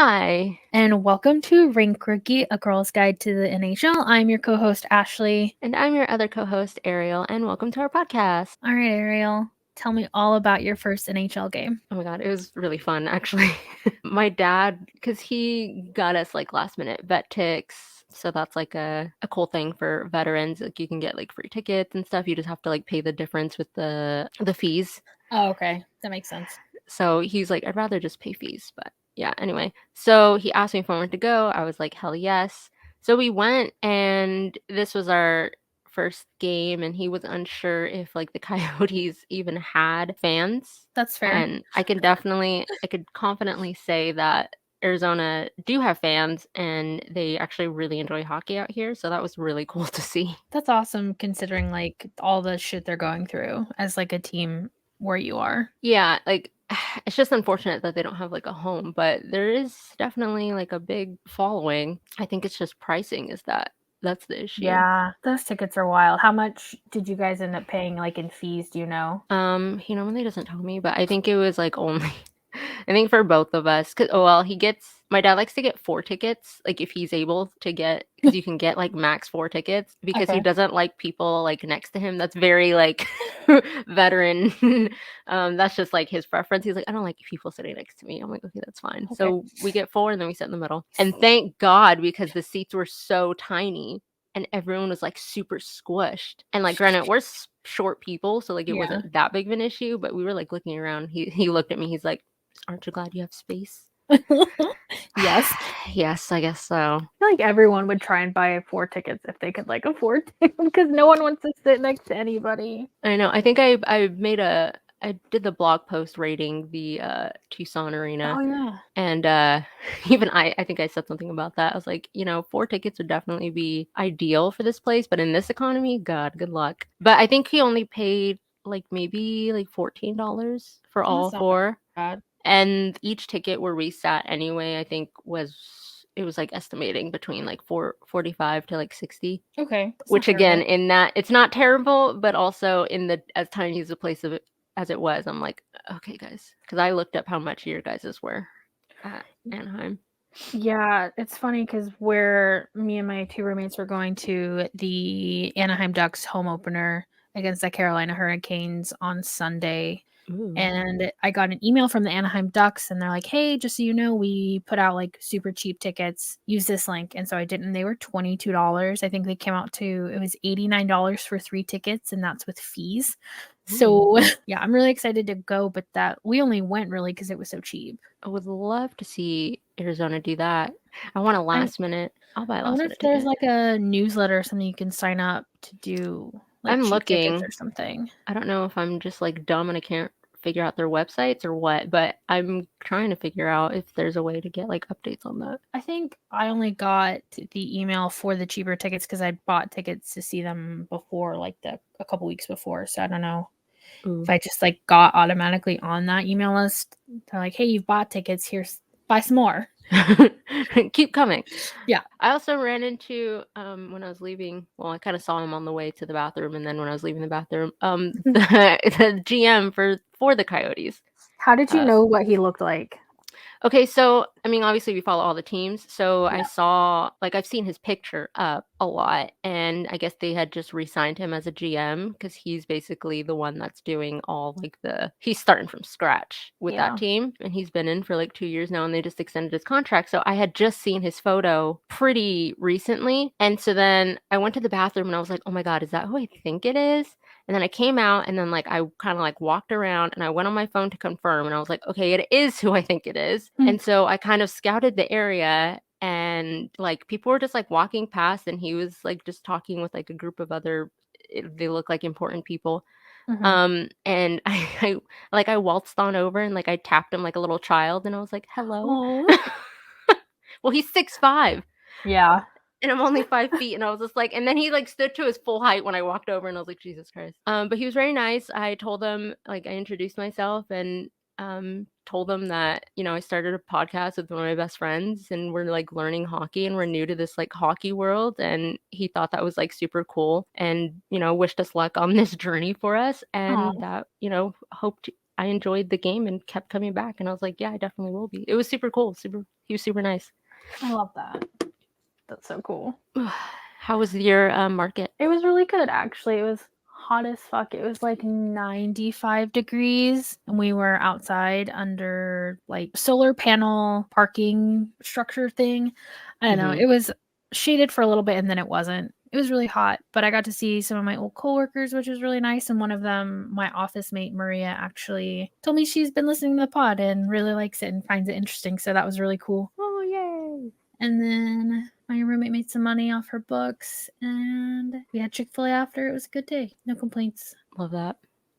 Hi. And welcome to Rink Rookie, a girl's guide to the NHL. I'm your co-host, Ashley. And I'm your other co-host, Arielle, and welcome to our podcast. All right, Ariel, tell me all about your first NHL game. Oh my god, it was really fun, actually. My dad, because he got us like last minute vet ticks. So that's like a cool thing for veterans. Like you can get like free tickets and stuff. You just have to like pay the difference with the fees. Oh, okay. That makes sense. So he's like, I'd rather just pay fees. But yeah, anyway. So he asked me if I wanted to go. I was like, hell yes. So we went, and this was our first game, and he was unsure if like the Coyotes even had fans. That's fair. And I could confidently say that Arizona do have fans, and they actually really enjoy hockey out here. So that was really cool to see. That's awesome considering like all the shit they're going through as like a team where you are. Yeah, like it's just unfortunate that they don't have like a home, but there is definitely like a big following. I think it's just pricing that's the issue. Yeah, those tickets are wild. How much did you guys end up paying like in fees, do you know? He normally doesn't tell me, but I think it was like only I think for both of us, cause my dad likes to get 4 tickets, like if he's able to get, because you can get like max 4 tickets, because he Okay. doesn't like people like next to him. That's very like veteran. That's just like his preference. He's like, I don't like people sitting next to me. I'm like, okay, that's fine. Okay. So we get 4, and then we sit in the middle. And thank God, because the seats were so tiny and everyone was like super squished. And like, granted, we're short people, so like it Yeah. wasn't that big of an issue, but we were like looking around. He looked at me. He's like, aren't you glad you have space? Yes. Yes, I guess so. I feel like everyone would try and buy 4 tickets if they could like afford to, because no one wants to sit next to anybody. I know. I think I did the blog post rating the Tucson Arena. Oh yeah. And even I think I said something about that. I was like, 4 tickets would definitely be ideal for this place, but in this economy, God, good luck. But I think he only paid like maybe like $14 for all 4. Bad. And each ticket where we sat anyway, I think it was like estimating between like 45 to like 60. Okay. Which again, in that it's not terrible, but also in the as tiny as a place of it as it was, I'm like, okay, guys, because I looked up how much your guys's were at Anaheim. Yeah, it's funny because where me and my 2 roommates were going to the Anaheim Ducks home opener against the Carolina Hurricanes on Sunday. Ooh. And I got an email from the Anaheim Ducks, and they're like, hey, just so you know, we put out like super cheap tickets. Use this link. And so I did, and they were $22. I think they came out to, it was $89 for 3 tickets, and that's with fees. So yeah, I'm really excited to go, but that we only went really because it was so cheap. I would love to see Arizona do that. I want a last minute. I'll buy a I last wonder minute if there's ticket. like a newsletter or something you can sign up to do like I'm cheap looking tickets or something. I don't know if I'm just like dumb and I can't figure out their websites or what, but I'm trying to figure out if there's a way to get like updates on that. I think I only got the email for the cheaper tickets because I bought tickets to see them before, like a couple weeks before. So I don't know if I just like got automatically on that email list. They're like, hey, you've bought tickets. Here's buy some more. Keep coming. Yeah. I also ran into when I was leaving. Well, I kind of saw him on the way to the bathroom, and then when I was leaving the bathroom, the GM for the Coyotes. How did you know what he looked like? Okay, so I mean, obviously we follow all the teams, so yeah. I saw I've seen his picture up a lot, and I guess they had just re-signed him as a GM because he's basically the one that's doing all he's starting from scratch with that team, and he's been in for like 2 years now, and they just extended his contract. So I had just seen his photo pretty recently, and so then I went to the bathroom and I was like, oh my God, is that who I think it is? And then I came out, and then like I kind of like walked around, and I went on my phone to confirm, and I was like, okay, it is who I think it is. And so I kind of scouted the area, and like people were just like walking past, and he was like just talking with like a group of they look like important people. And I waltzed on over, and like I tapped him like a little child, and I was like, hello. Well, he's 6'5". Yeah. And I'm only 5 feet, and I was just like, and then he like stood to his full height when I walked over, and I was like, Jesus Christ. But he was very nice. I told him, like, I introduced myself and told him that, I started a podcast with one of my best friends, and we're like learning hockey, and we're new to this like hockey world. And he thought that was like super cool, and wished us luck on this journey for us, and that, hoped I enjoyed the game and kept coming back. And I was like, yeah, I definitely will be. It was super cool. He was super nice. I love that. That's so cool. How was your market? It was really good, actually. It was hot as fuck. It was like 95 degrees, and we were outside under like solar panel parking structure thing. I don't know. It was shaded for a little bit, and then it wasn't. It was really hot, but I got to see some of my old coworkers, which was really nice. And one of them, my office mate Maria, actually told me she's been listening to the pod and really likes it and finds it interesting. So that was really cool. Oh, yay. And then my roommate made some money off her books, and we had Chick-fil-A after. It was a good day. No complaints. Love that.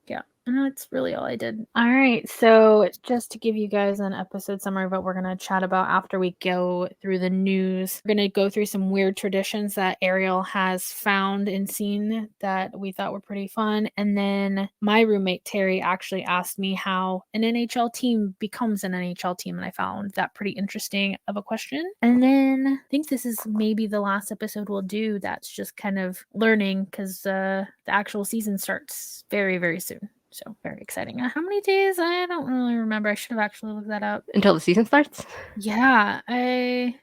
Yeah. And that's really all I did. All right. So just to give you guys an episode summary of what we're going to chat about after we go through the news, we're going to go through some weird traditions that Arielle has found and seen that we thought were pretty fun. And then my roommate, Terry, actually asked me how an NHL team becomes an NHL team. And I found that pretty interesting of a question. And then I think this is maybe the last episode we'll do that's just kind of learning, because the actual season starts very, very soon. So very exciting. How many days? I don't really remember. I should have actually looked that up. Until the season starts? Yeah.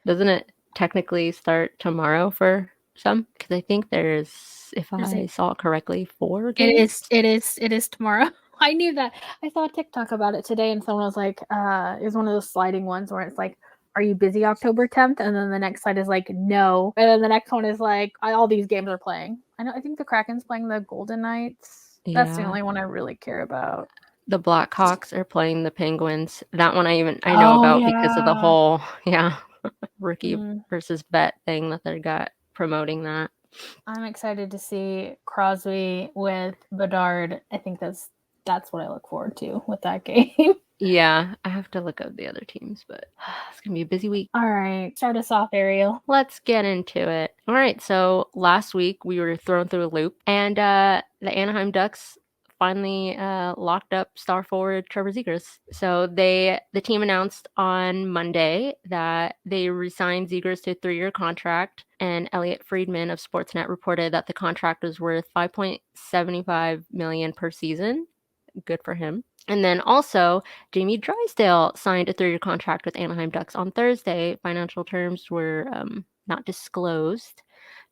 Doesn't it technically start tomorrow for some? Because I think there's, if I saw it correctly, 4 games. It is tomorrow. I knew that. I saw a TikTok about it today, and someone was like, it was one of those sliding ones where it's like, are you busy October 10th? And then the next slide is like, no. And then the next one is like, all these games are playing. I think the Kraken's playing the Golden Knights. That's the only one I really care about. The Blackhawks are playing the Penguins. That one I know about because of the whole rookie versus vet thing that they got promoting that. I'm excited to see Crosby with Bedard. I think that's what I look forward to with that game. Yeah, I have to look up the other teams, but it's going to be a busy week. All right, start us off, Arielle. Let's get into it. All right, so last week we were thrown through a loop, and the Anaheim Ducks finally locked up star forward Trevor Zegras. So the team announced on Monday that they re-signed Zegras to a 3-year contract, and Elliot Friedman of Sportsnet reported that the contract was worth $5.75 million per season. Good for him. And then also, Jamie Drysdale signed a 3-year contract with Anaheim Ducks on Thursday. Financial terms were not disclosed.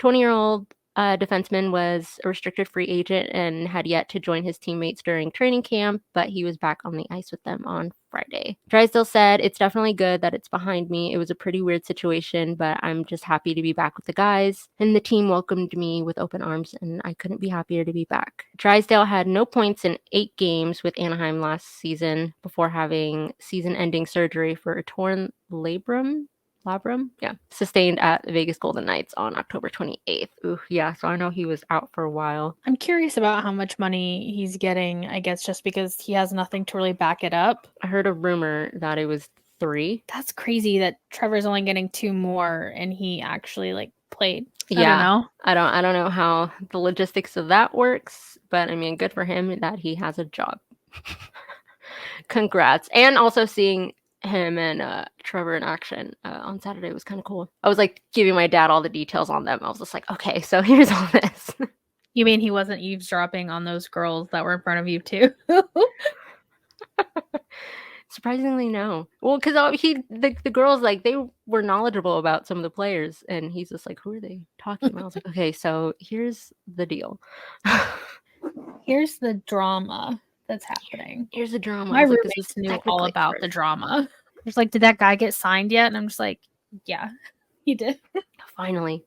20-year-old defenseman was a restricted free agent and had yet to join his teammates during training camp, but he was back on the ice with them on Friday. Drysdale said, "It's definitely good that it's behind me. It was a pretty weird situation, but I'm just happy to be back with the guys. And the team welcomed me with open arms, and I couldn't be happier to be back." Drysdale had no points in 8 games with Anaheim last season before having season-ending surgery for a torn labrum, sustained at the Vegas Golden Knights on October 28th. Ooh, yeah, so I know he was out for a while. I'm curious about how much money he's getting, I guess, just because he has nothing to really back it up. I heard a rumor that it was 3. That's crazy that Trevor's only getting 2 more and he actually played. I don't know how the logistics of that works, but I mean, good for him that he has a job. Congrats. And also seeing him and Trevor in action on Saturday was kind of cool. I was giving my dad all the details on them. I was just like, okay, so here's all this. You mean he wasn't eavesdropping on those girls that were in front of you too? Surprisingly, no. Well, because the girls, they were knowledgeable about some of the players, and he's just like, who are they talking about? I was like, okay, so here's the deal. Here's the drama that's happening. Here's the drama. My roommates knew all about the drama. It's like, did that guy get signed yet? And I'm just like, yeah, he did. Finally,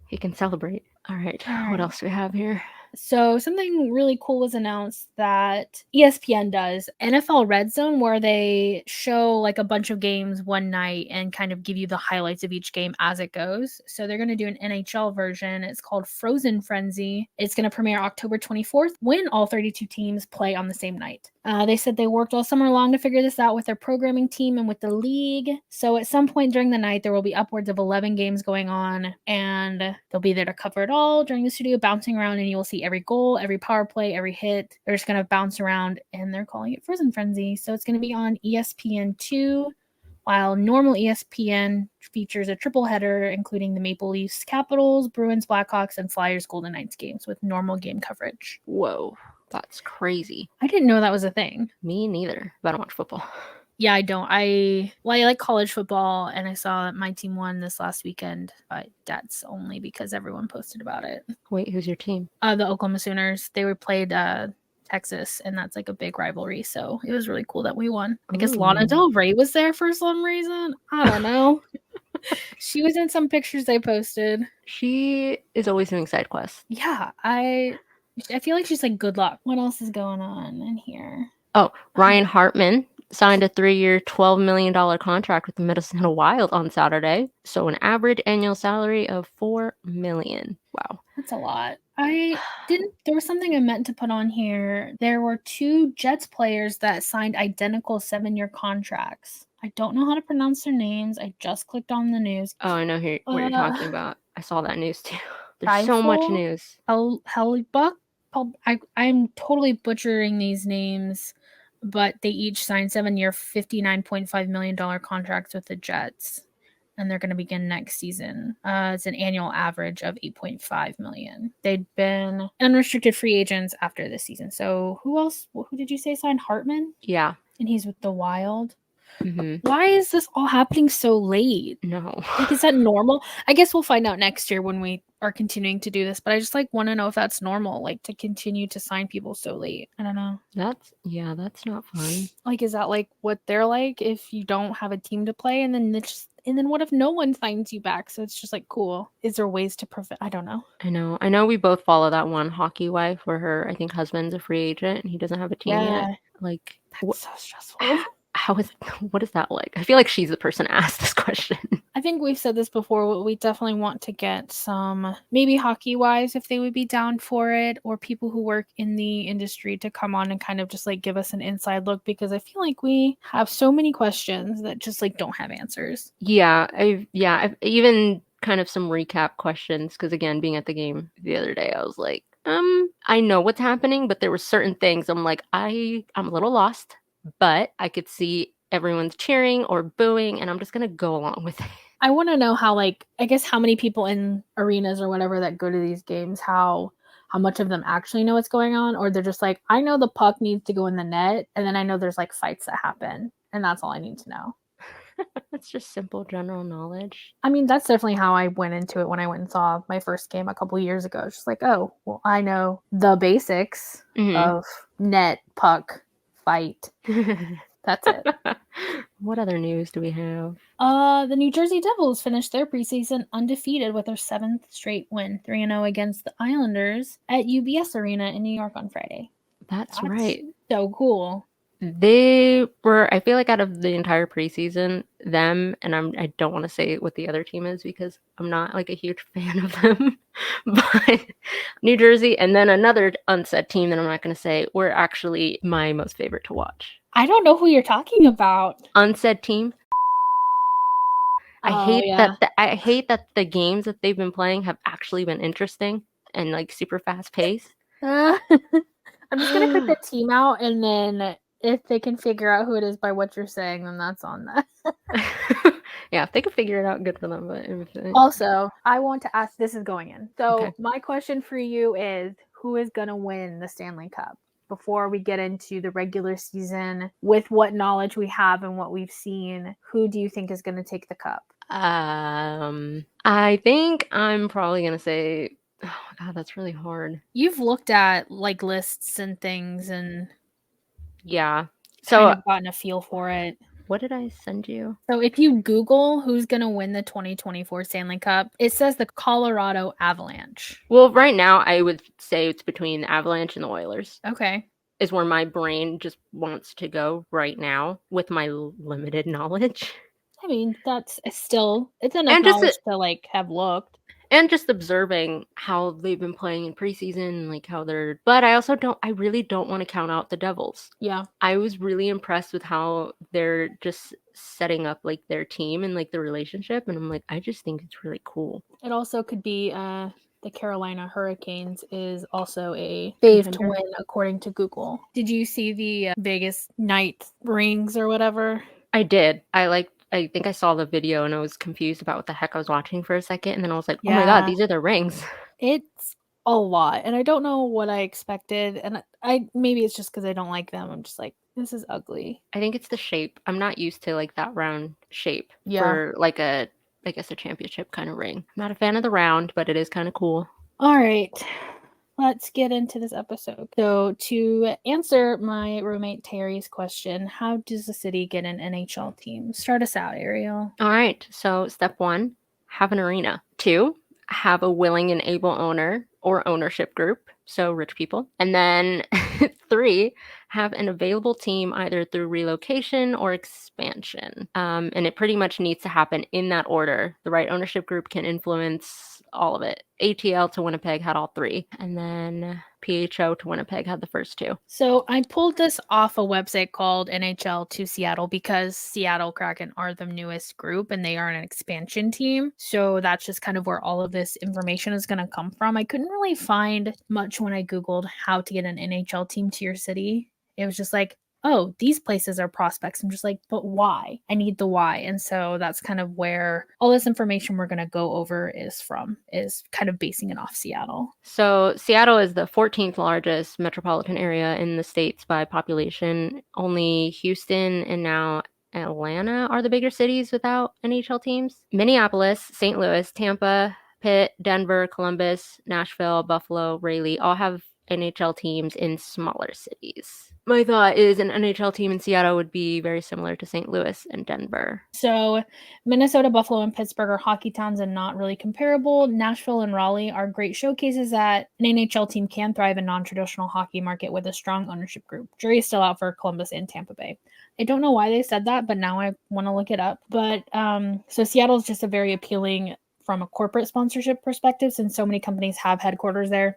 he can celebrate. All right, what else do we have here? So something really cool was announced that ESPN does, NFL Red Zone, where they show a bunch of games one night and kind of give you the highlights of each game as it goes. So they're going to do an NHL version. It's called Frozen Frenzy. It's going to premiere October 24th when all 32 teams play on the same night. They said they worked all summer long to figure this out with their programming team and with the league. So at some point during the night, there will be upwards of 11 games going on, and they'll be there to cover it all during the studio, bouncing around, and you will see every goal, every power play, every hit. They're just going to bounce around, and they're calling it Frozen Frenzy. So it's going to be on ESPN2, while normal ESPN features a triple header, including the Maple Leafs, Capitals, Bruins, Blackhawks, and Flyers Golden Knights games with normal game coverage. Whoa. That's crazy. I didn't know that was a thing. Me neither, but I don't watch football. Yeah, I don't. I like college football, and I saw that my team won this last weekend, but that's only because everyone posted about it. Wait, who's your team? The Oklahoma Sooners. They were played Texas, and that's like a big rivalry. So it was really cool that we won. I guess Lana Del Rey was there for some reason. I don't know. She was in some pictures they posted. She is always doing side quests. Yeah, I feel like she's like good luck. What else is going on in here? Oh, Ryan Hartman signed a 3-year, $12 million contract with the Minnesota Wild on Saturday. So an average annual salary of $4 million. Wow. That's a lot. There was something I meant to put on here. There were 2 Jets players that signed identical 7-year contracts. I don't know how to pronounce their names. I just clicked on the news. Oh, I know what you're talking about. I saw that news too. There's so much news. Hellebuck. I'm totally butchering these names, but they each signed 7-year, $59.5 million contracts with the Jets, and they're going to begin next season. It's an annual average of $8.5 million. They'd been unrestricted free agents after this season. So who else? Who did you say signed? Hartman? Yeah. And he's with the Wild. Mm-hmm. Why is this all happening so late? No. Like, is that normal? I guess we'll find out next year when we are continuing to do this, but I just like want to know if that's normal, like to continue to sign people so late. I don't know. That's not fun. Like, is that like what they're like if you don't have a team to play, and then what if no one signs you back? So it's just like, cool. Is there ways to prevent? I don't know. I know we both follow that one hockey wife where her, I think, husband's a free agent and he doesn't have a team yet. Like, that's so stressful. What is that like? I feel like she's the person to ask this question. I think we've said this before. We definitely want to get some, maybe hockey wives if they would be down for it, or people who work in the industry to come on and kind of just like give us an inside look, because I feel like we have so many questions that just like don't have answers. Yeah, I've even kind of some recap questions, because again, being at the game the other day, I was like, I know what's happening, but there were certain things I'm like, I'm a little lost, but I could see everyone's cheering or booing, and I'm just gonna go along with it. I want to know how, like, I guess how many people in arenas or whatever that go to these games, how much of them actually know what's going on, or they're just like, I know the puck needs to go in the net, and then I know there's like fights that happen, and that's all I need to know. That's just simple general knowledge. I mean, that's definitely how I went into it when I went and saw my first game a couple years ago. It's just like, oh, well, I know the basics of net, puck, fight. That's it. What other news do we have? The New Jersey Devils finished their preseason undefeated with their 7th straight win, 3-0 against the Islanders at UBS Arena in New York on Friday. That's right. So cool. They were, I feel like out of the entire preseason, them, and I don't want to say what the other team is because I'm not like a huge fan of them, but New Jersey and then another unsaid team that I'm not going to say were actually my most favorite to watch. I don't know who you're talking about. Unsaid team. I hate that the games that they've been playing have actually been interesting and like super fast paced. I'm just gonna cut the team out, and then if they can figure out who it is by what you're saying, then that's on that. Yeah, if they can figure it out, good for them. But also, I want to ask. This is going in. So my question for you is, who is gonna win the Stanley Cup? Before we get into the regular season, with what knowledge we have and what we've seen, who do you think is going to take the cup? I think I'm probably going to say, oh my God, that's really hard. You've looked at like lists and things and yeah, so kind of gotten a feel for it. What did I send you? So if you Google who's going to win the 2024 Stanley Cup, it says the Colorado Avalanche. Well, right now I would say it's between the Avalanche and the Oilers. Okay. Is where my brain just wants to go right now with my limited knowledge. I mean, it's enough knowledge to like have looked. And just observing how they've been playing in preseason, like how they're... But I really don't want to count out the Devils. Yeah. I was really impressed with how they're just setting up like their team and like the relationship. And I'm like, I just think it's really cool. It also could be the Carolina Hurricanes is also a fave to win according to Google. Did you see the Vegas night rings or whatever? I did. I think I saw the video and I was confused about what the heck I was watching for a second. And then I was like, oh my God, these are the rings. It's a lot, and I don't know what I expected, and I maybe it's just because I don't like them. I'm just like, this is ugly. I think it's the shape. I'm not used to like that round shape Yeah. for like a, I guess, a championship kind of ring. I'm not a fan of the round, but it is kind of cool. All right. Let's get into this episode. So, to answer my roommate Terry's question, how does the city get an NHL team? Start us out, Ariel. All right. So, step one, have an arena. Two, have a willing and able owner or ownership group. So, rich people. And then three, have an available team either through relocation or expansion. And it pretty much needs to happen in that order. The right ownership group can influence all of it. ATL to Winnipeg had all three. And then PHO to Winnipeg had the first two. So I pulled this off a website called NHL to Seattle because Seattle Kraken are the newest group and they are an expansion team. So that's just kind of where all of this information is going to come from. I couldn't really find much when I Googled how to get an NHL team to your city. It was just like, oh, these places are prospects. I'm just like, but why? I need the why. And so that's kind of where all this information we're going to go over is from, is kind of basing it off Seattle. So Seattle is the 14th largest metropolitan area in the states by population. Only Houston and now Atlanta are the bigger cities without NHL teams. Minneapolis, St. Louis, Tampa, Pitt, Denver, Columbus, Nashville, Buffalo, Raleigh all have NHL teams in smaller cities. My thought is an NHL team in Seattle would be very similar to St. Louis and Denver. So Minnesota, Buffalo, and Pittsburgh are hockey towns and not really comparable. Nashville and Raleigh are great showcases that an NHL team can thrive in non-traditional hockey market with a strong ownership group. Jury is still out for Columbus and Tampa Bay. I don't know why they said that, but now I want to look it up. But so Seattle is just a very appealing from a corporate sponsorship perspective since so many companies have headquarters there.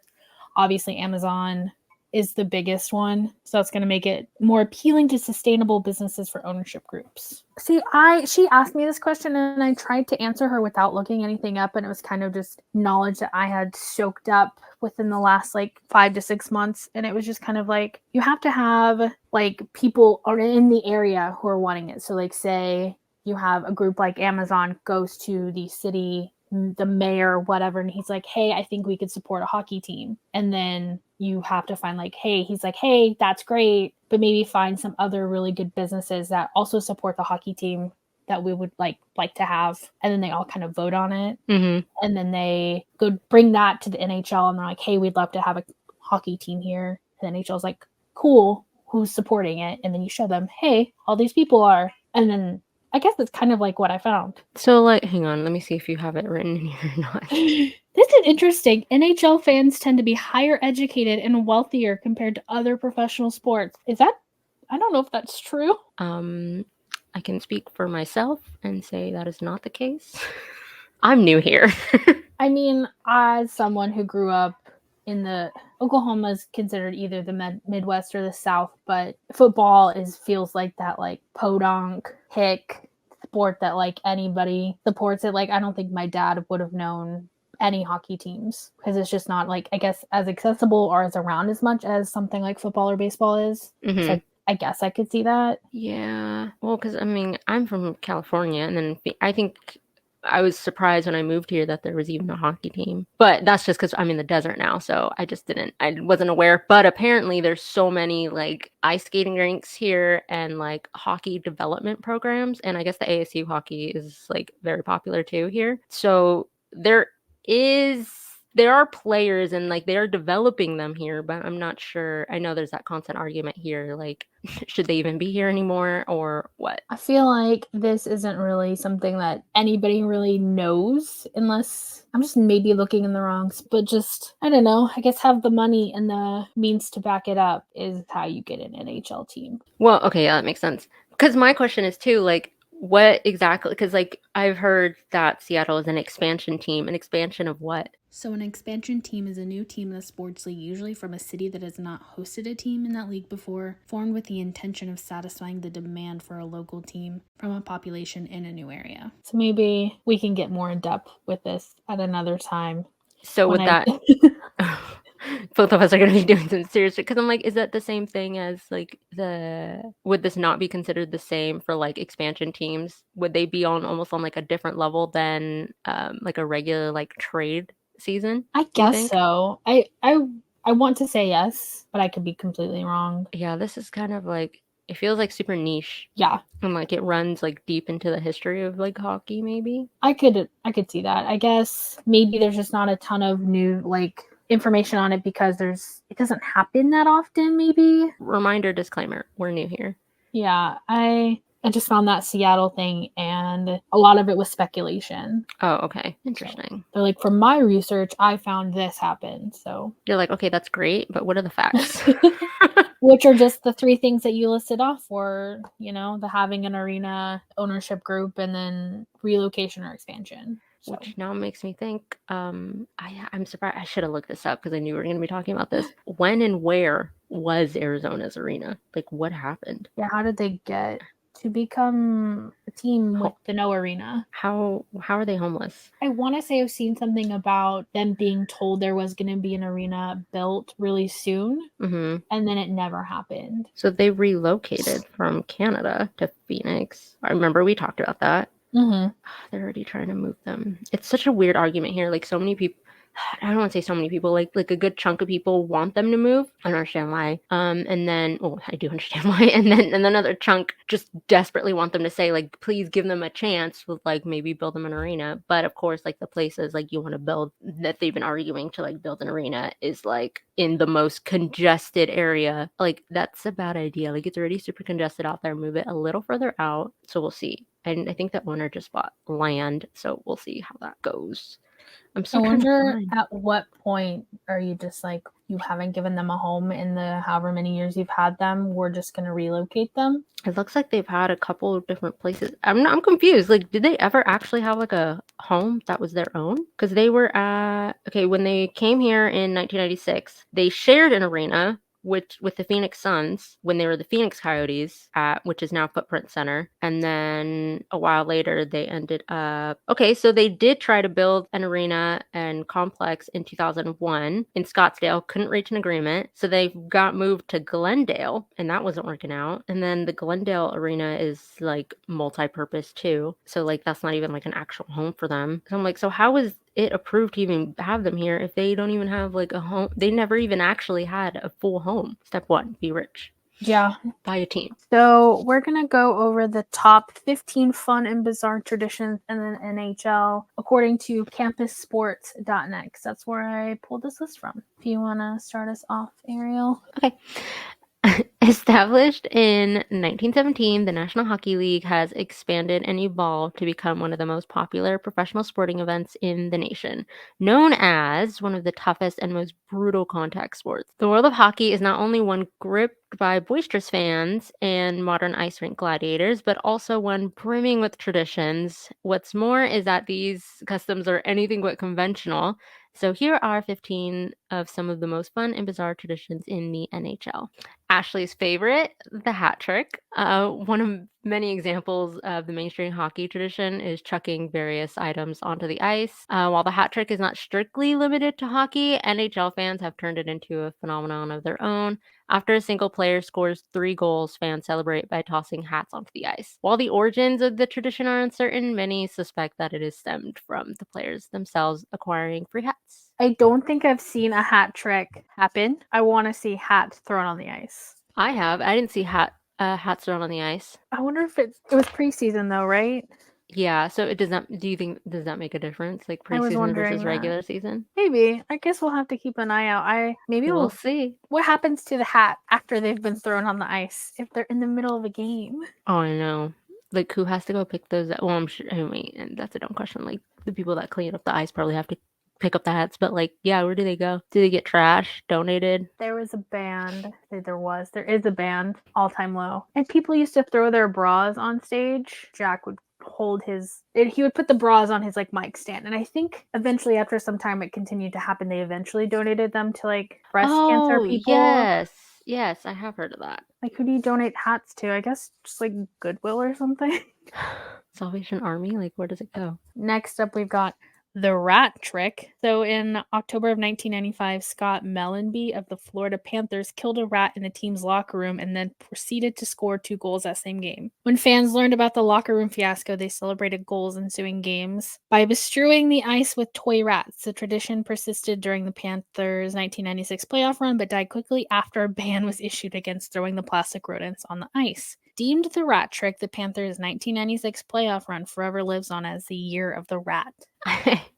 Obviously, Amazon is the biggest one. So it's going to make it more appealing to sustainable businesses for ownership groups. See, she asked me this question and I tried to answer her without looking anything up. And it was kind of just knowledge that I had soaked up within the last like 5 to 6 months. And it was just kind of like, you have to have like people in the area who are wanting it. So like say you have a group like Amazon goes to the city, the mayor, whatever, and he's like, hey, I think we could support a hockey team. And then you have to find like, hey, he's like, hey, that's great, but maybe find some other really good businesses that also support the hockey team that we would like to have. And then they all kind of vote on it. Mm-hmm. And then they go bring that to the NHL and they're like, hey, we'd love to have a hockey team here. And the NHL's like, cool, who's supporting it? And then you show them, hey, all these people are. And then I guess it's kind of like what I found. So, like, hang on, let me see if you have it written in here or not. This is interesting. NHL fans tend to be higher educated and wealthier compared to other professional sports. Is that? I don't know if that's true. I can speak for myself and say that is not the case. I'm new here. I mean, as someone who grew up in the Oklahoma is considered either the Midwest or the South, but football feels like that like podunk hick sport that like anybody supports it. Like I don't think my dad would have known any hockey teams because it's just not like I guess as accessible or as around as much as something like football or baseball is. Mm-hmm. So I guess I could see that. Yeah. Well, because I mean, I'm from California, and then I think I was surprised when I moved here that there was even a hockey team. But that's just because I'm in the desert now, so I wasn't aware. But apparently there's so many like ice skating rinks here and like hockey development programs. And I guess the ASU hockey is like very popular too here. So there are players and like they are developing them here, but I'm not sure. I know there's that constant argument here, like should they even be here anymore or what? I feel like this isn't really something that anybody really knows unless I'm just maybe looking in the wrong, but just, I don't know, I guess have the money and the means to back it up is how you get an NHL team. Well, okay, yeah, that makes sense. Because my question is too, like, what exactly? Because like I've heard that Seattle is an expansion team. An expansion of what? So an expansion team is a new team in the sports league, usually from a city that has not hosted a team in that league before, formed with the intention of satisfying the demand for a local team from a population in a new area. So maybe we can get more in depth with this at another time. So with that, both of us are going to be doing some serious, because I'm like, is that the same thing as like would this not be considered the same for like expansion teams? Would they be on almost on like a different level than like a regular like trade season? I You guess think? so. I want to say yes, but I could be completely wrong. Yeah, this is kind of like it feels like super niche. Yeah, And like it runs like deep into the history of like hockey, maybe. I could see that. I guess maybe there's just not a ton of new like information on it because it doesn't happen that often. Maybe. Reminder disclaimer: we're new here. Yeah, I just found that Seattle thing, and a lot of it was speculation. Oh, okay, So interesting. they're like, from my research, I found this happen. So, You're like, okay, that's great, but what are the facts? which are just the three things that you listed off for, the having an arena ownership group and then relocation or expansion. So, Which now makes me think, I'm surprised. I should have looked this up because I knew we were going to be talking about this. When and where was Arizona's arena? Like, what happened? yeah, how did they get to become a team with the no arena? How are they homeless? I want to say I've seen something about them being told there was going to be an arena built really soon, Mm-hmm. and then it never happened. So they relocated from Canada to Phoenix. I remember we talked about that. Mm-hmm. They're already trying to move them. It's such a weird argument here. Like so many people, I don't want to say so many people. Like a good chunk of people want them to move. I don't understand why. And then, well, I do understand why. And then another chunk just desperately want them to say like, please give them a chance with like maybe build them an arena. But of course, like the places like you want to build that they've been arguing to like build an arena is like in the most congested area. Like that's a bad idea. Like it's already super congested out there. Move it a little further out. So we'll see. And I think the owner just bought land, so we'll see how that goes. I'm I still trying to wonder find. at what point are you just like, you haven't given them a home in the however many years you've had them, we're just going to relocate them? It looks like they've had a couple of different places. I'm confused. Like, did they ever actually have like a home that was their own? Because they were okay, when they came here in 1996, they shared an arena with the Phoenix Suns when they were the Phoenix Coyotes at which is now Footprint Center. And then a while later they ended up okay, so they did try to build an arena and complex in 2001 in Scottsdale, couldn't reach an agreement. So they got moved to Glendale and that wasn't working out. And then the Glendale arena is like multi-purpose too. So like that's not even like an actual home for them. So I'm like, so how is it approved to even have them here if they don't even have like a home? They never even actually had a full home. Step one, be rich. Yeah. Buy a team. So we're going to go over the top 15 fun and bizarre traditions in the NHL according to campussports.net, because that's where I pulled this list from. If you want to start us off, Ariel. Okay. Established in 1917, the National Hockey League has expanded and evolved to become one of the most popular professional sporting events in the nation, known as one of the toughest and most brutal contact sports. The world of hockey is not only one gripped by boisterous fans and modern ice rink gladiators, but also one brimming with traditions. What's more is that these customs are anything but conventional. So here are 15 of some of the most fun and bizarre traditions in the NHL. Ashley's favorite, the hat trick. One of many examples of the mainstream hockey tradition is chucking various items onto the ice. While the hat trick is not strictly limited to hockey, NHL fans have turned it into a phenomenon of their own. After a single player scores 3 goals, fans celebrate by tossing hats onto the ice. While the origins of the tradition are uncertain, many suspect that it is stemmed from the players themselves acquiring free hats. I don't think I've seen a hat trick happen. I want to see hats thrown on the ice. I have. I didn't see hats thrown on the ice. I wonder if it was preseason though, right? Yeah, so it does not do you think does that make a difference? Like I was preseason wondering versus that. regular season? Maybe. I guess we'll have to keep an eye out. We'll see. What happens to the hat after they've been thrown on the ice if they're in the middle of a game? Oh, I know. Like who has to go pick those up? Well, I'm sure I mean, and that's a dumb question. Like the people that clean up the ice probably have to pick up the hats, but like, yeah, where do they go? Do they get trash donated? There was a band. There is a band, All Time Low. And people used to throw their bras on stage. Jack would he would put the bras on his like mic stand, and I think eventually after some time it continued to happen. They eventually donated them to like breast cancer Oh, people. yes. Yes, I have heard of that. Like, who do you donate hats to? I guess just like Goodwill or something. Salvation Army, like where does it go? Next up we've got the rat trick. So in October of 1995, Scott Mellenby of the Florida Panthers killed a rat in the team's locker room and then proceeded to score 2 goals that same game. When fans learned about the locker room fiasco, they celebrated goals ensuing games by bestrewing the ice with toy rats. The tradition persisted during the Panthers' 1996 playoff run, but died quickly after a ban was issued against throwing the plastic rodents on the ice. Deemed the rat trick, the Panthers' 1996 playoff run forever lives on as the year of the rat.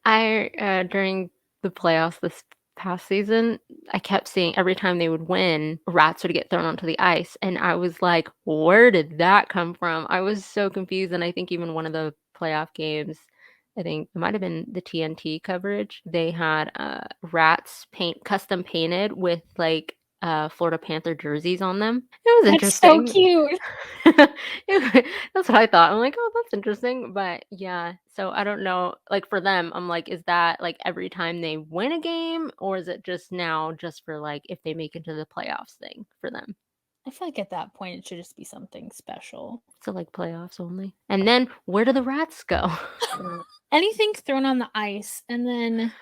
During the playoffs this past season, I kept seeing every time they would win, rats would get thrown onto the ice. And I was like, where did that come from? I was so confused. And I think even one of the playoff games, I think it might have been the TNT coverage, they had rats custom painted with like Florida Panther jerseys on them. It was That's so interesting. cute. That's what I thought. I'm like, oh, that's interesting. But yeah, so I don't know. Like for them, I'm like, is that like every time they win a game, or is it just now just for like if they make it to the playoffs thing for them? I feel like at that point it should just be something special. So like playoffs only. And then where do the rats go? Anything thrown on the ice, and then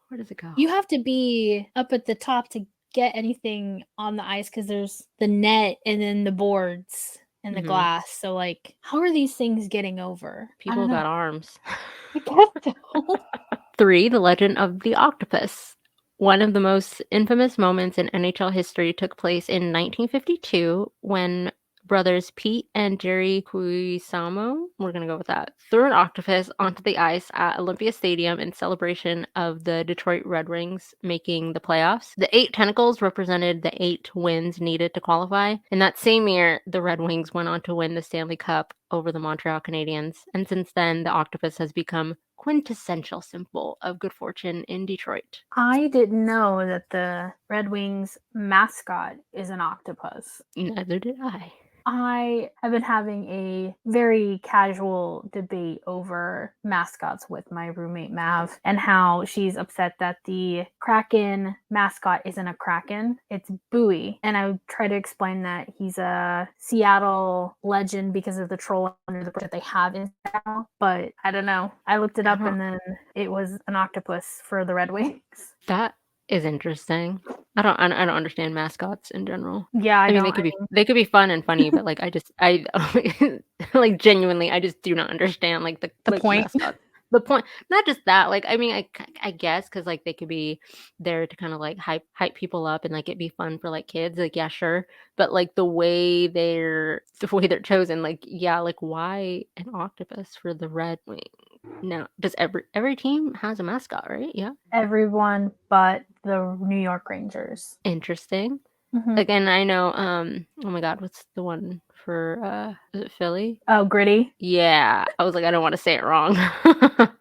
Where does it go? you have to be up at the top to get anything on the ice because there's the net and then the boards and the glass. So, like, how are these things getting over? People got arms. I guess so. 3. The Legend of the Octopus. One of the most infamous moments in NHL history took place in 1952 when brothers Pete and Jerry Cuisamo, we're going to go with that, threw an octopus onto the ice at Olympia Stadium in celebration of the Detroit Red Wings making the playoffs. The 8 tentacles represented the 8 wins needed to qualify. In that same year, the Red Wings went on to win the Stanley Cup over the Montreal Canadiens, and since then, the octopus has become quintessential symbol of good fortune in Detroit. I didn't know that the Red Wings mascot is an octopus. Neither did I. I have been having a very casual debate over mascots with my roommate Mav and how she's upset that the Kraken mascot isn't a Kraken, it's Bowie. And I would try to explain that he's a Seattle legend because of the troll under the bridge that they have in Seattle. But I don't know. I looked it up and then it was an octopus for the Red Wings. That is interesting. I don't understand mascots in general. Yeah, I mean they could be fun and funny, but like I like genuinely I just do not understand like the like, point. mascots. The point, not just that, like I mean I guess because like they could be there to kind of like hype people up and like it'd be fun for like kids, like yeah sure, but like the way they're chosen, like yeah, like why an octopus for the Red Wing? No, does every team has a mascot, right? Yeah, everyone but the New York Rangers. Interesting. Again, I know. Oh my God, what's the one for? Is it Philly? Oh, Gritty. Yeah, I was like, I don't want to say it wrong.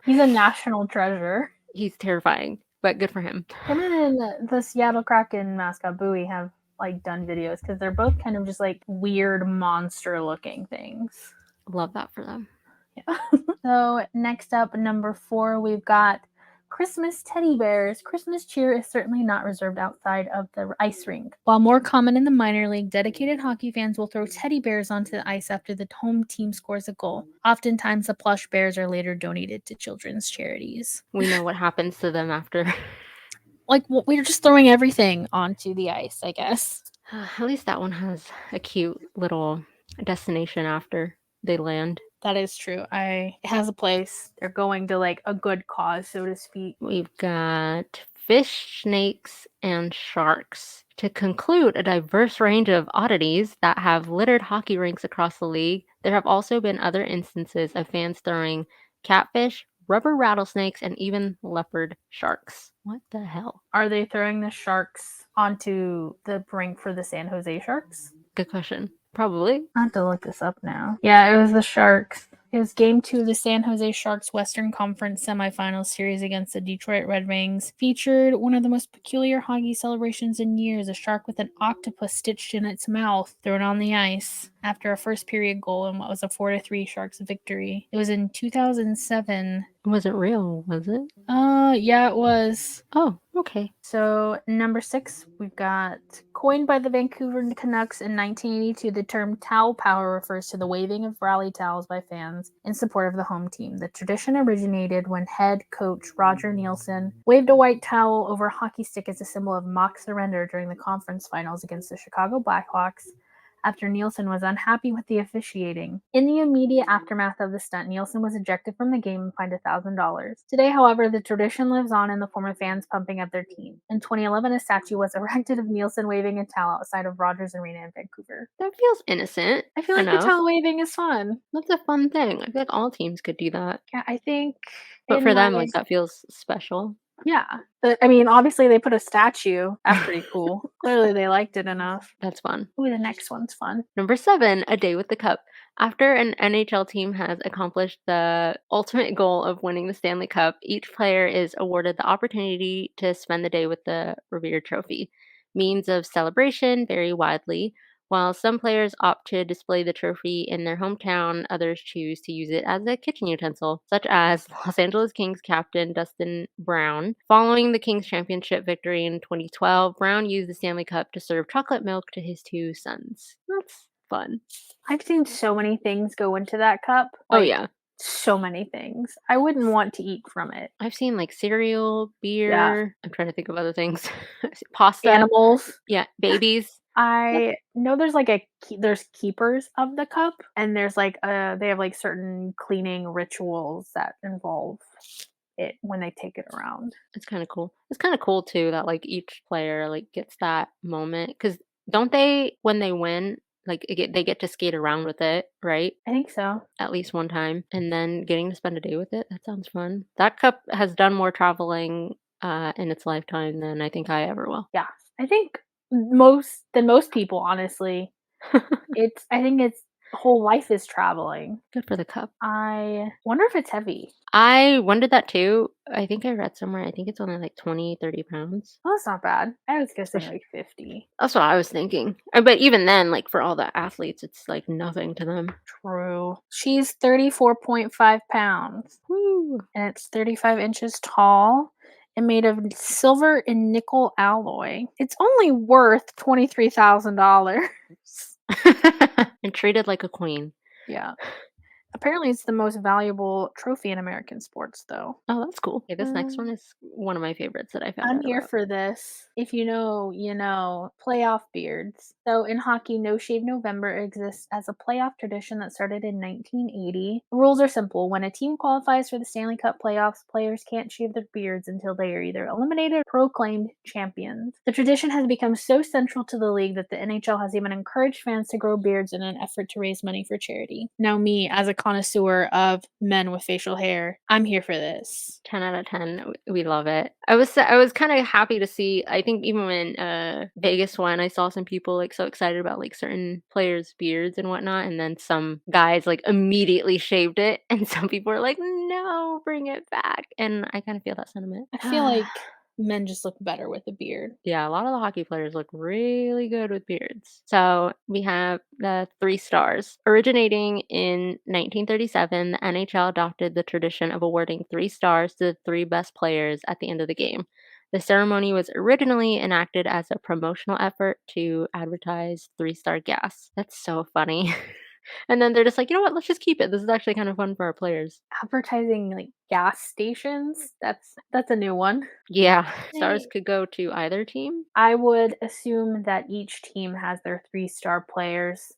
He's a national treasure. He's terrifying, but good for him. Him and the Seattle Kraken mascot Bowie have like done videos because they're both kind of just like weird monster looking things. Love that for them. Yeah. So next up, number 4, we've got Christmas teddy bears. Christmas cheer is certainly not reserved outside of the ice rink. While more common in the minor league, dedicated hockey fans will throw teddy bears onto the ice after the home team scores a goal. Oftentimes, the plush bears are later donated to children's charities. We know what happens to them after. Like, we're just throwing everything onto the ice, I guess. At least that one has a cute little destination after they land. That is true. It has a place. They're going to like a good cause, so to speak. We've got fish, snakes, and sharks. To conclude a diverse range of oddities that have littered hockey rinks across the league, there have also been other instances of fans throwing catfish, rubber rattlesnakes, and even leopard sharks. What the hell? Are they throwing the sharks onto the rink for the San Jose Sharks? Good question. Probably. I have to look this up now. Yeah, it was the Sharks. It was Game 2 of the San Jose Sharks Western Conference semifinal series against the Detroit Red Wings. Featured one of the most peculiar hockey celebrations in years, a shark with an octopus stitched in its mouth thrown on the ice after a first period goal in what was a 4-3 Sharks victory. It was in 2007 wasn't real, was it? Yeah, it was. Oh, okay. So, number 6, we've got coined by the Vancouver Canucks in 1982, the term towel power refers to the waving of rally towels by fans in support of the home team. The tradition originated when head coach Roger Neilson waved a white towel over a hockey stick as a symbol of mock surrender during the conference finals against the Chicago Blackhawks after Nielsen was unhappy with the officiating. In the immediate aftermath of the stunt, Nielsen was ejected from the game and fined $1,000. Today, however, the tradition lives on in the form of fans pumping up their team. In 2011, a statue was erected of Nielsen waving a towel outside of Rogers Arena in Vancouver. That feels innocent I feel like the enough. towel waving is fun. That's a fun thing. I feel like all teams could do that. Yeah, I think But in for my them, like, that feels special. yeah. But, I mean, obviously they put a statue. That's pretty cool. Clearly they liked it enough. That's fun. Ooh, the next one's fun. Number 7, a day with the cup. After an NHL team has accomplished the ultimate goal of winning the Stanley Cup, each player is awarded the opportunity to spend the day with the revered trophy. Means of celebration vary widely. While some players opt to display the trophy in their hometown, others choose to use it as a kitchen utensil, such as Los Angeles Kings captain Dustin Brown. Following the Kings championship victory in 2012, Brown used the Stanley Cup to serve chocolate milk to his 2 sons. That's fun. I've seen so many things go into that cup. Oh, Like, yeah. so many things. I wouldn't want to eat from it. I've seen, like, cereal, Yeah. beer. I'm trying to think of other things. Pasta. Animals. Yeah, babies. I know there's like there's keepers of the cup, and there's like they have like certain cleaning rituals that involve it when they take it around. It's kinda cool. It's kinda cool too that, like, each player, like, gets that moment. Because 'cause don't they when they win, like, they get to skate around with it, right? I think so. At least one time, and then getting to spend a day with it, that sounds fun. That cup has done more traveling, in its lifetime than I think I ever will. Yeah. I think most people, honestly. I think its whole life is traveling. Good for the cup. I wonder if it's heavy. I wondered that too. I think I read somewhere, I think it's only like 20, 30 pounds. Oh, that's not bad. I was gonna For say like 50. That's what I was thinking. But even then, like, for all the athletes, it's, like, nothing to them. True. She's 34.5 pounds. Woo. And it's 35 inches tall and made of silver and nickel alloy. It's only worth $23,000. And treated like a queen. Yeah. Apparently, it's the most valuable trophy in American sports, though. Oh, that's cool. Okay, this next one Um, is one of my favorites that I found I'm out here about. for this. If you know, you know. Playoff beards. So in hockey, No Shave November exists as a playoff tradition that started in 1980. The rules are simple. When a team qualifies for the Stanley Cup playoffs, players can't shave their beards until they are either eliminated or proclaimed champions. The tradition has become so central to the league that the NHL has even encouraged fans to grow beards in an effort to raise money for charity. Now, me, as a connoisseur of men with facial hair, I'm here for this. 10 out of 10. We love it. I was kind of happy to see. I think even when Vegas won, I saw some people like so excited about like certain players' beards and whatnot, and then some guys like immediately shaved it, and some people were like, "No, bring it back." And I kind of feel that sentiment. I feel like men just look better with a beard. Yeah, a lot of the hockey players look really good with beards. So we have the 3 stars. Originating in 1937, the NHL adopted the tradition of awarding 3 stars to the 3 best players at the end of the game. The ceremony was originally enacted as a promotional effort to advertise 3 star gas. That's so funny. And then they're just like, you know what, let's just keep it. This is actually kind of fun for our players. Advertising like gas stations? That's a new one. Yeah, stars Hey. could go to either team. I would assume that each team has their 3-star players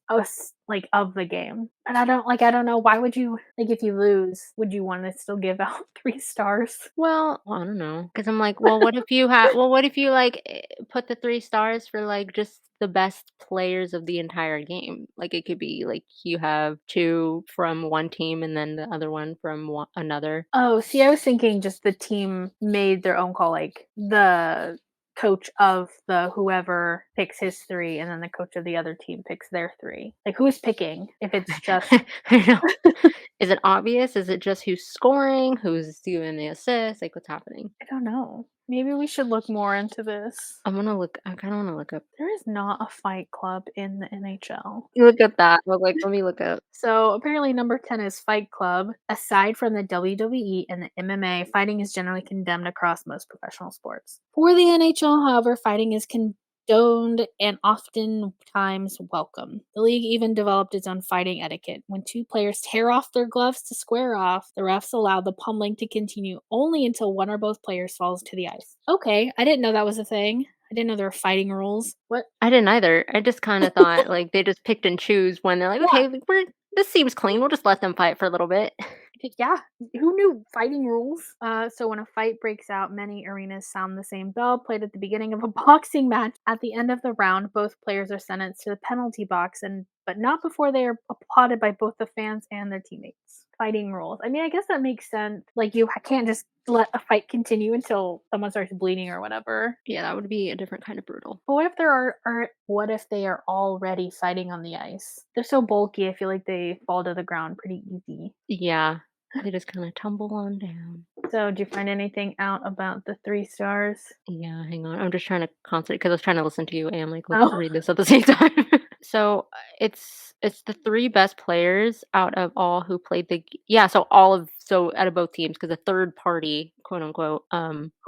like of the game. And I don't know why would you like if you lose, would you want to still give out 3 stars? Well, I don't know, because 'cause I'm like, well, what if you, like, put the 3 stars for, like, just the best players of the entire game? Like, it could be, like, you have 2 from one team and then the other one from another. Oh, see, I was thinking just the team made their own call, like the coach of the whoever picks his 3 and then the coach of the other team picks their 3. Like who's picking if it's just I know. Is it obvious? Is it just who's scoring? Who's doing the assist? Like, what's happening? I don't know. Maybe we should look more into this. I kind of want to look up. There is not a fight club in the NHL. Look at that. I was like, let me look up. So apparently number 10 is Fight Club. Aside from the WWE and the MMA, fighting is generally condemned across most professional sports. For the NHL, however, fighting is condoned and oftentimes welcome. The league even developed its own fighting etiquette. When two players tear off their gloves to square off, the refs allow the pummeling to continue only until one or both players falls to the ice. Okay, I didn't know that was a thing. I didn't know there were fighting rules. What? I didn't either. I just kind of thought like they just picked and choose when they're like, Yeah. okay, this seems clean. We'll just let them fight for a little bit. Yeah, who knew fighting rules? So when a fight breaks out, many arenas sound the same bell played at the beginning of a boxing match. At the end of the round, both players are sentenced to the penalty box, but not before they are applauded by both the fans and their teammates. Fighting rules. I mean, I guess that makes sense. Like, you can't just let a fight continue until someone starts bleeding or whatever. Yeah, that would be a different kind of brutal. But what if they are already fighting on the ice? They're so bulky, I feel like they fall to the ground pretty easy. Yeah, they just kind of tumble on down. So, did you find anything out about the 3 stars? Yeah, hang on. I'm just trying to concentrate because I was trying to listen to you and like Oh. read this at the same time. So it's the three best players out of all who played so out of both teams because a third party, quote unquote,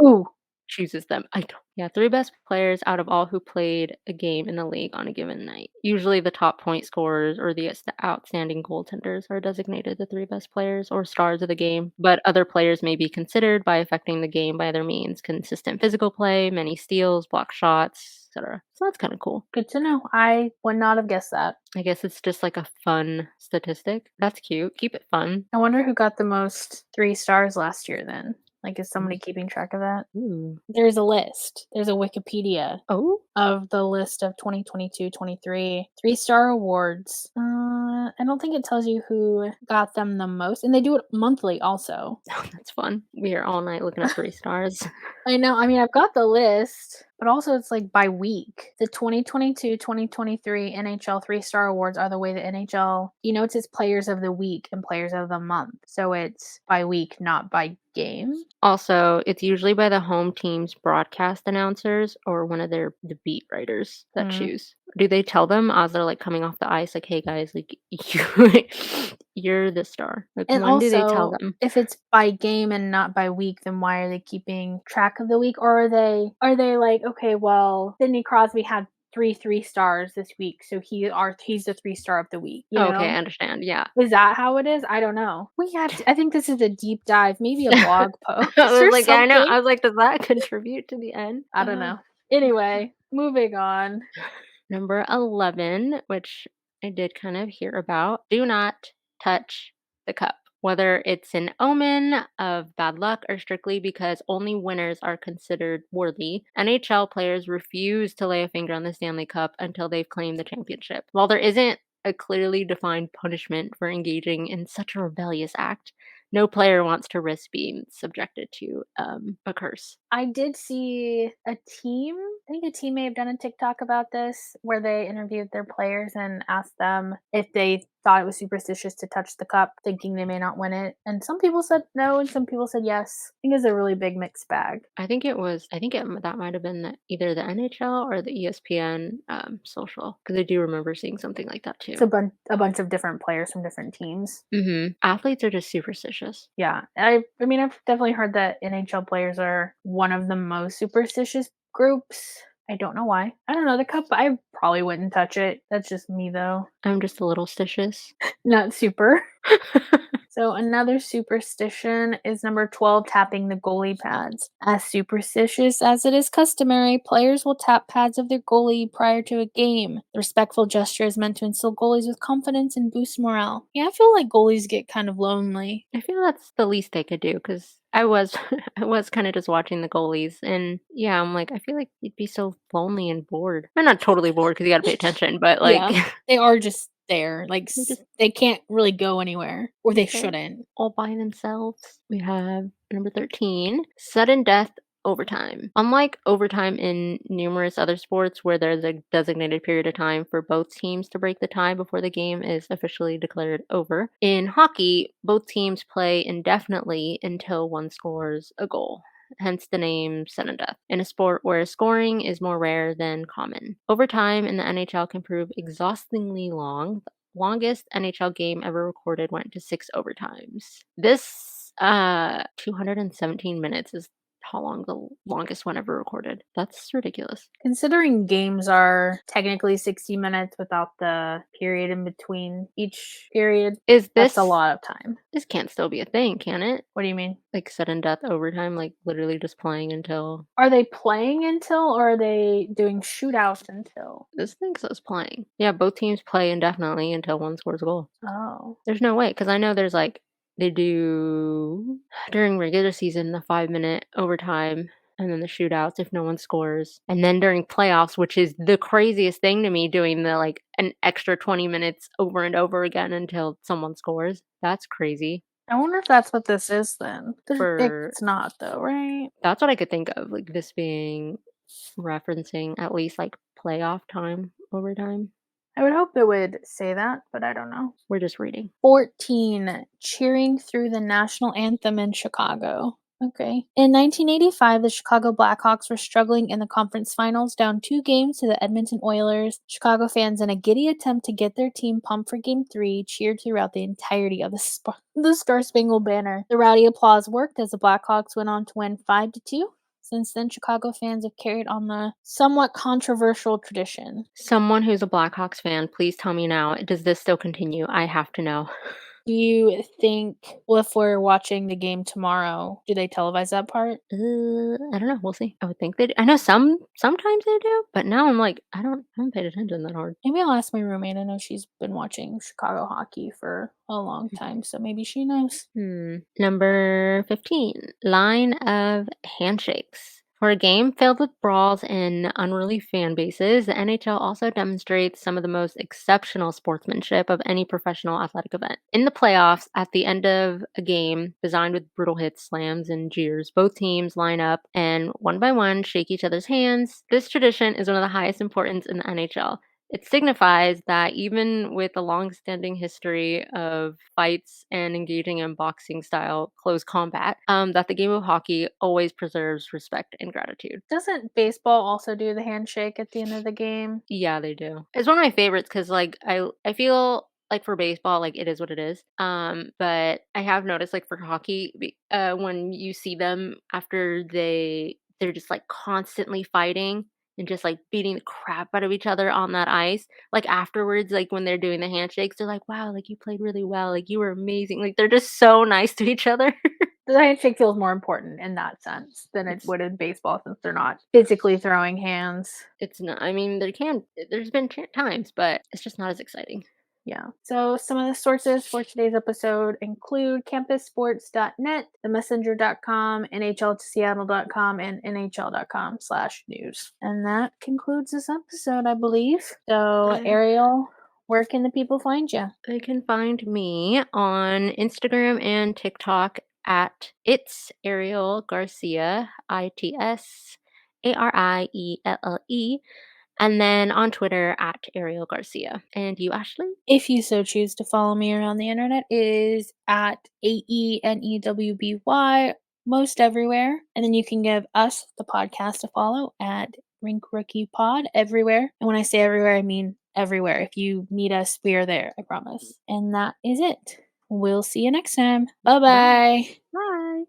Ooh. chooses them. I don't. Yeah, three best players out of all who played a game in the league on a given night. Usually, the top point scorers or the outstanding goaltenders are designated the three best players or stars of the game. But other players may be considered by affecting the game by other means: consistent physical play, many steals, block shots, etc. So that's kind of cool. Good to know. I would not have guessed that. I guess it's just like a fun statistic. That's cute. Keep it fun. I wonder who got the most 3 stars last year then. Like, is somebody keeping track of that? Ooh. There's a list. There's a Wikipedia Oh, of the list of 2022-23 3-star awards. I don't think it tells you who got them the most, and they do it monthly also. that's fun. We are all night looking at 3 stars. I know. I mean, I've got the list, but also it's like by week. The 2022-2023 NHL 3-star awards are the way the NHL denotes its players of the week and players of the month. So it's by week, not by game. Also, it's usually by the home team's broadcast announcers or one of the beat writers that choose. Do they tell them as they're like coming off the ice, like, "Hey guys, like you're the star"? Like, And when do they tell also, them? if it's by game and not by week, then why are they keeping track of the week? Or are they like, okay, well, Sidney Crosby had 3 stars this week, so he's the 3-star of the week. You know? Okay, I understand. Yeah. Is that how it is? I don't know. I think this is a deep dive, maybe a blog post I or was like, I know. something. I was like, does that contribute to the end? I don't know. Anyway, moving on. Number 11, which I did kind of hear about. Do not touch the cup. Whether it's an omen of bad luck or strictly because only winners are considered worthy, NHL players refuse to lay a finger on the Stanley Cup until they've claimed the championship. While there isn't a clearly defined punishment for engaging in such a rebellious act, no player wants to risk being subjected to a curse. I did see I think a team may have done a TikTok about this where they interviewed their players and asked them if they thought it was superstitious to touch the cup, thinking they may not win it. And some people said no, and some people said yes. I think it's a really big mixed bag. That might have been either the NHL or the ESPN social because I do remember seeing something like that too. It's a bunch of different players from different teams. Mm-hmm. Athletes are just superstitious. Yeah, I mean, I've definitely heard that NHL players are one of the most superstitious groups. I don't know why. I don't know. The cup, I probably wouldn't touch it. That's just me, though. I'm just a little stitious. Not super. So another superstition is number 12, tapping the goalie pads. As superstitious as it is customary, players will tap pads of their goalie prior to a game. The respectful gesture is meant to instill goalies with confidence and boost morale. Yeah, I feel like goalies get kind of lonely. I feel that's the least they could do because I was kind of just watching the goalies and yeah, I'm like, I feel like you'd be so lonely and bored. I'm not totally bored because you got to pay attention, but like yeah, they are just there. Like, they can't really go anywhere, or they shouldn't. All by themselves. We have number 13, sudden death overtime. Unlike overtime in numerous other sports where there's a designated period of time for both teams to break the tie before the game is officially declared over, in hockey, both teams play indefinitely until one scores a goal. hence the name sudden death, in a sport where scoring is more rare than common. Overtime in the NHL can prove exhaustingly long. The longest NHL game ever recorded went to 6 overtimes. This 217 minutes is how long the longest one ever recorded. That's ridiculous. Considering games are technically 60 minutes without the period in between each period, Is that's this a lot of time. This can't still be a thing, can it? What do you mean? Like sudden death overtime, like literally just playing until Are they playing until, or are they doing shootouts until? this thing says playing. Yeah, both teams play indefinitely until one scores a goal. Oh. There's no way, because I know there's like they do during regular season the 5-minute overtime and then the shootouts if no one scores. And then during playoffs, which is the craziest thing to me, doing the like an extra 20 minutes over and over again until someone scores. That's crazy. I wonder if that's what this is then. For It's not though, right? That's what I could think of, like this being referencing at least like playoff time overtime. I would hope it would say that, but I don't know. We're just reading. 14. Cheering through the national anthem in Chicago. Okay. In 1985, the Chicago Blackhawks were struggling in the conference finals, down 2 games to the Edmonton Oilers. Chicago fans, in a giddy attempt to get their team pumped for Game 3, cheered throughout the entirety of the Star-Spangled Banner. The rowdy applause worked as the Blackhawks went on to win 5-2. Since then, Chicago fans have carried on the somewhat controversial tradition. Someone who's a Blackhawks fan, please tell me now. Does this still continue? I have to know. Do you think, well, if we're watching the game tomorrow, do they televise that part? I don't know. We'll see. I would think they do. I know sometimes they do, but now I'm like, I haven't paid attention that hard. Maybe I'll ask my roommate. I know she's been watching Chicago hockey for a long time, so maybe she knows. Number 15, line of handshakes. For a game filled with brawls and unruly fan bases, the NHL also demonstrates some of the most exceptional sportsmanship of any professional athletic event. In the playoffs, at the end of a game designed with brutal hits, slams, and jeers, both teams line up and one by one shake each other's hands. This tradition is one of the highest importance in the NHL. It signifies that even with a long-standing history of fights and engaging in boxing-style close combat, that the game of hockey always preserves respect and gratitude. Doesn't baseball also do the handshake at the end of the game? Yeah, they do. It's one of my favorites because, like, I feel like for baseball, like it is what it is. But I have noticed, like for hockey, when you see them after they're just like constantly fighting and just like beating the crap out of each other on that ice. Like afterwards, like when they're doing the handshakes, they're like, "Wow, like you played really well. Like you were amazing." Like they're just so nice to each other. The handshake feels more important in that sense than it would in baseball, since they're not physically throwing hands. It's not. I mean, there's been times, but it's just not as exciting. Yeah. So some of the sources for today's episode include campussports.net, themessenger.com, nhltoseattle.com, and nhl.com/news. And that concludes this episode, I believe. So, Arielle, where can the people find you? They can find me on Instagram and TikTok at It's Arielle Garcia, ITSARIELLE. And then on Twitter at Arielle Garcia. And you, Ashley? If you so choose to follow me around the internet, it is at AENEWBY most everywhere. And then you can give us, the podcast, a follow at Rink Rookie Pod everywhere. And when I say everywhere, I mean everywhere. If you need us, we are there, I promise. And that is it. We'll see you next time. Bye-bye. Bye.